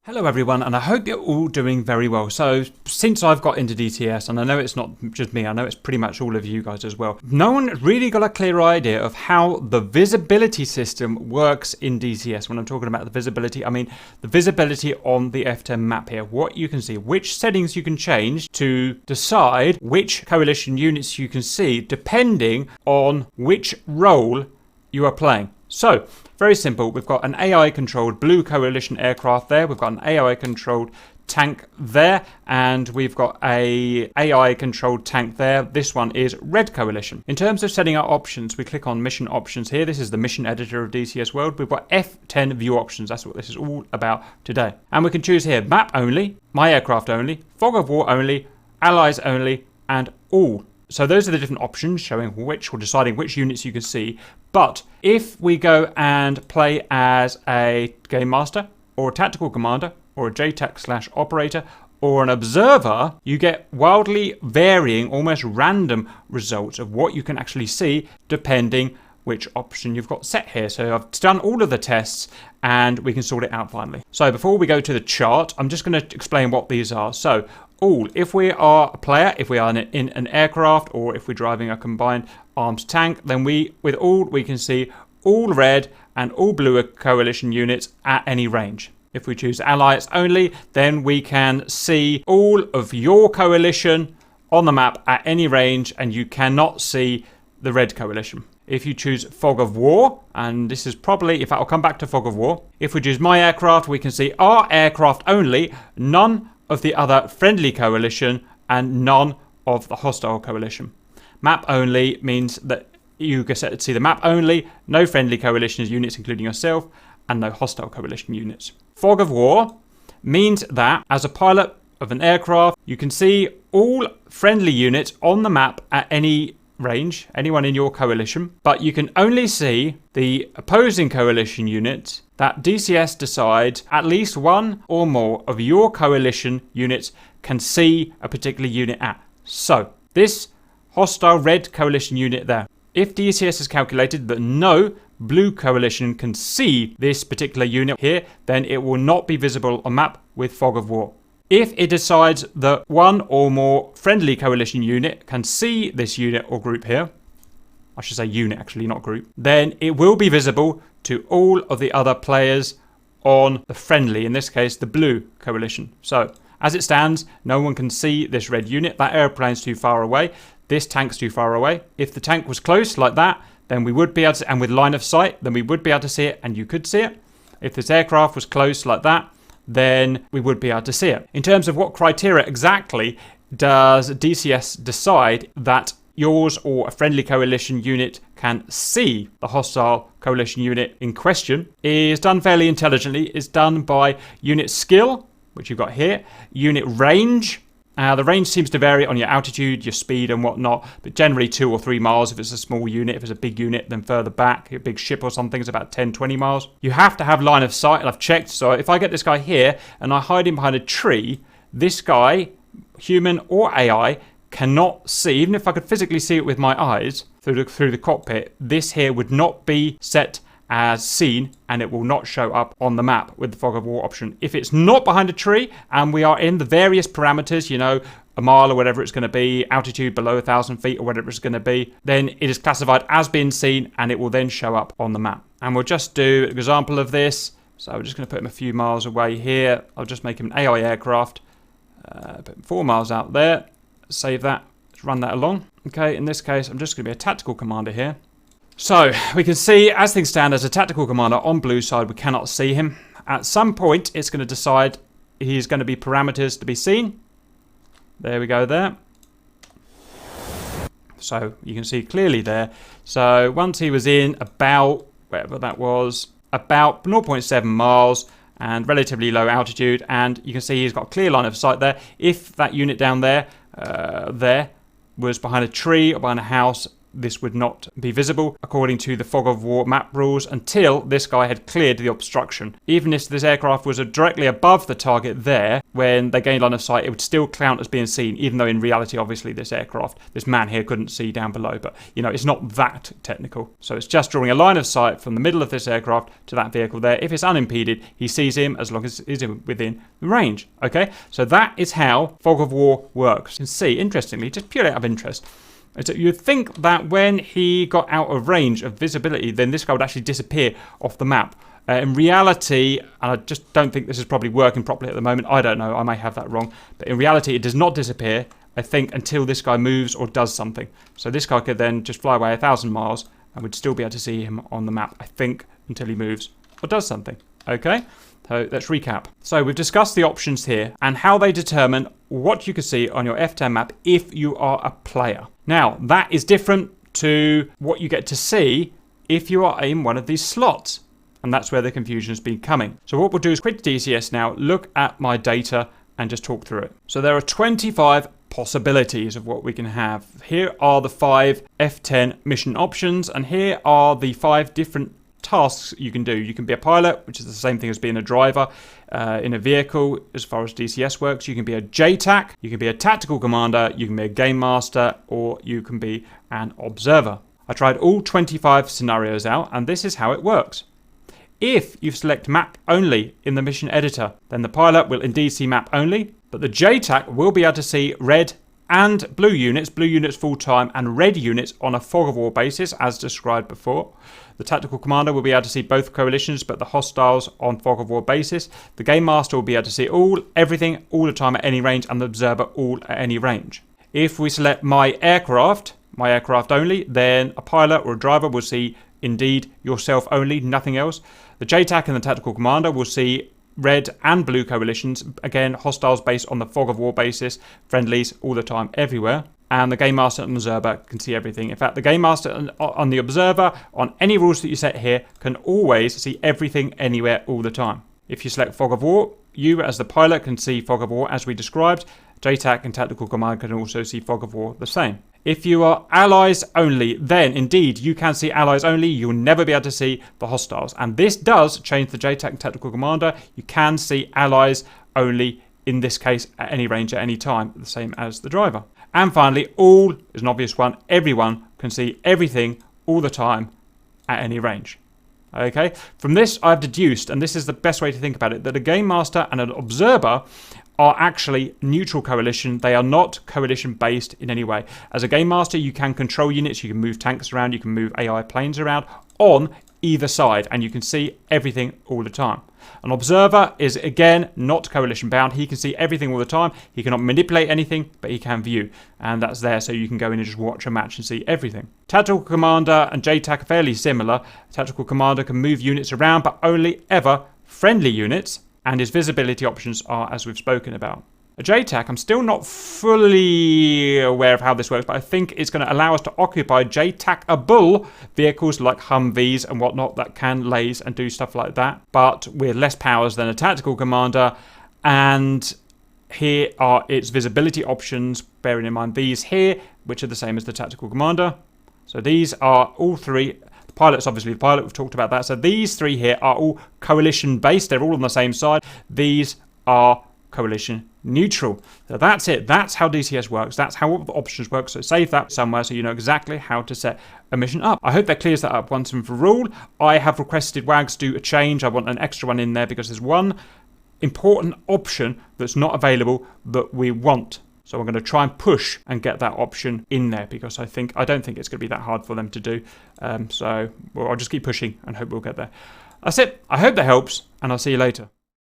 Hello everyone, and I hope you're all doing very well. So since I've got into DCS, and I know it's not just me, I know it's pretty much all of you guys as well, no one really got a clear idea of how the visibility system works in DCS. When I'm talking about the visibility, I mean the visibility on the F10 map here, what you can see, which settings you can change to decide which coalition units you can see depending on which role you are playing. So, very simple. We've got an AI-controlled blue coalition aircraft there. We've got an AI-controlled tank there. And we've got a AI-controlled tank there. This one is red coalition. In terms of setting our options, we click on mission options here. This is the mission editor of DCS World. We've got F10 view options. That's what this is all about today. And we can choose here map only, my aircraft only, fog of war only, allies only, and all. So those are the different options showing which or deciding which units you can see. But if we go and play as a game master or a tactical commander or a JTAC/operator or an observer, you get wildly varying, almost random results of what you can actually see depending which option you've got set here. So I've done all of the tests and we can sort it out finally. So before we go to the chart, I'm just going to explain what these are. So all, if we are a player, if we are in an aircraft, or if we're driving a combined arms tank, then with all we can see all red and all blue coalition units at any range. If we choose allies only, then we can see all of your coalition on the map at any range, and you cannot see the red coalition. If you choose fog of war, and this is probably, if I'll come back to fog of war, if we choose my aircraft, we can see our aircraft only, none of the other friendly coalition, and none of the hostile coalition. Map only means that you can see the map only, no friendly coalition units including yourself, and no hostile coalition units. Fog of war means that as a pilot of an aircraft, you can see all friendly units on the map at any range, anyone in your coalition, but you can only see the opposing coalition units that DCS decides at least one or more of your coalition units can see a particular unit at. So, this hostile red coalition unit there, if DCS has calculated that no blue coalition can see this particular unit here, then it will not be visible on map with fog of war. If it decides that one or more friendly coalition unit can see this unit or group here, I should say unit actually, not group, then it will be visible to all of the other players on the friendly, in this case the blue coalition. So as it stands, no one can see this red unit. That airplane's too far away. This tank's too far away. If the tank was close like that, then we would be able to, and with line of sight, then we would be able to see it, and you could see it. If this aircraft was close like that, then we would be able to see it. In terms of what criteria exactly does DCS decide that yours or a friendly coalition unit can see the hostile coalition unit in question is done fairly intelligently. It's done by unit skill, which you've got here, unit range. The range seems to vary on your altitude, your speed and whatnot, but generally 2 or 3 miles if it's a small unit. If it's a big unit, then further back, a big ship or something, is about 10, 20 miles. You have to have line of sight, and I've checked. So if I get this guy here and I hide him behind a tree, this guy, human or AI, cannot see, even if I could physically see it with my eyes through the cockpit, this here would not be set as seen, and it will not show up on the map with the fog of war option. If it's not behind a tree and we are in the various parameters, you know, a mile or whatever it's going to be, altitude below 1,000 feet or whatever it's going to be, then it is classified as being seen and it will then show up on the map. And we'll just do an example of this. So we're just going to put him a few miles away here. I'll just make him an AI aircraft, put him 4 miles out there, save that, let's run that along. Okay, in this case, I'm just going to be a tactical commander here. So we can see, as things stand, as a tactical commander on blue side, we cannot see him. At some point, it's going to decide he's going to be parameters to be seen. There we go there. So you can see clearly there. So once he was in about, wherever that was, about 0.7 miles and relatively low altitude, and you can see he's got a clear line of sight there. If that unit down there, was behind a tree or behind a house, this would not be visible according to the fog of war map rules until this guy had cleared the obstruction. Even if this aircraft was directly above the target there, when they gained line of sight, it would still count as being seen, even though in reality, obviously, this man here couldn't see down below. But, you know, it's not that technical. So it's just drawing a line of sight from the middle of this aircraft to that vehicle there. If it's unimpeded, he sees him as long as he's within range. Okay, so that is how fog of war works. You can see, interestingly, just purely out of interest, you'd think that when he got out of range of visibility, then this guy would actually disappear off the map. In reality, and I just don't think this is probably working properly at the moment, I don't know, I may have that wrong, but in reality it does not disappear, I think, until this guy moves or does something. So this guy could then just fly away 1,000 miles and we'd still be able to see him on the map, I think, until he moves or does something. Okay, so let's recap. So we've discussed the options here and how they determine what you can see on your F10 map if you are a player. Now, that is different to what you get to see if you are in one of these slots. And that's where the confusion has been coming. So what we'll do is quit DCS now, look at my data and just talk through it. So there are 25 possibilities of what we can have. Here are the 5 F10 mission options, and here are the 5 different tasks you can do. You can be a pilot, which is the same thing as being a driver in a vehicle as far as DCS works. You can be a JTAC, you can be a tactical commander, you can be a game master, or you can be an observer. I tried all 25 scenarios out, and this is how it works. If you select map only in the mission editor, then the pilot will indeed see map only, but the JTAC will be able to see red and blue units full time, and red units on a fog of war basis as described before. The tactical commander will be able to see both coalitions but the hostiles on fog of war basis. The game master will be able to see everything all the time at any range, and the observer all at any range. If we select my aircraft only, then a pilot or a driver will see indeed yourself only, nothing else. The JTAC and the tactical commander will see red and blue coalitions, again hostiles based on the fog of war basis, friendlies all the time everywhere. And the game master and observer can see everything. In fact, the game master on the observer, on any rules that you set here, can always see everything anywhere all the time. If you select fog of war, you as the pilot can see fog of war as we described. JTAC and tactical commander can also see fog of war the same. If you are allies only, then indeed you can see allies only. You'll never be able to see the hostiles. And this does change the JTAC and tactical commander. You can see allies only in this case at any range at any time, the same as the driver. And finally, all is an obvious one. Everyone can see everything all the time at any range. Okay, from this I've deduced, and this is the best way to think about it, that a game master and an observer are actually neutral coalition. They are not coalition based in any way. As a game master, you can control units, you can move tanks around, you can move AI planes around on either side, and you can see everything all the time. An observer is again not coalition bound. He can see everything all the time. He cannot manipulate anything, but he can view, and that's there so you can go in and just watch a match and see everything. Tactical commander and JTAC are fairly similar. Tactical commander can move units around, but only ever friendly units, and his visibility options are as we've spoken about. A JTAC, I'm still not fully aware of how this works, but I think it's going to allow us to occupy JTAC-able vehicles like Humvees and whatnot that can laze and do stuff like that, but with less powers than a tactical commander. And here are its visibility options, bearing in mind these here, which are the same as the tactical commander. So these are all three. Pilots, obviously the pilot, we've talked about that. So these three here are all coalition based. They're all on the same side. These are coalition neutral. So that's it. That's how DCS works. That's how all the options work. So save that somewhere so you know exactly how to set a mission up. I hope that clears that up once and for all. I have requested WAGs do a change. I want an extra one in there because there's one important option that's not available that we want. So I'm going to try and push and get that option in there because I don't think it's going to be that hard for them to do. So I'll just keep pushing and hope we'll get there. That's it. I hope that helps, and I'll see you later.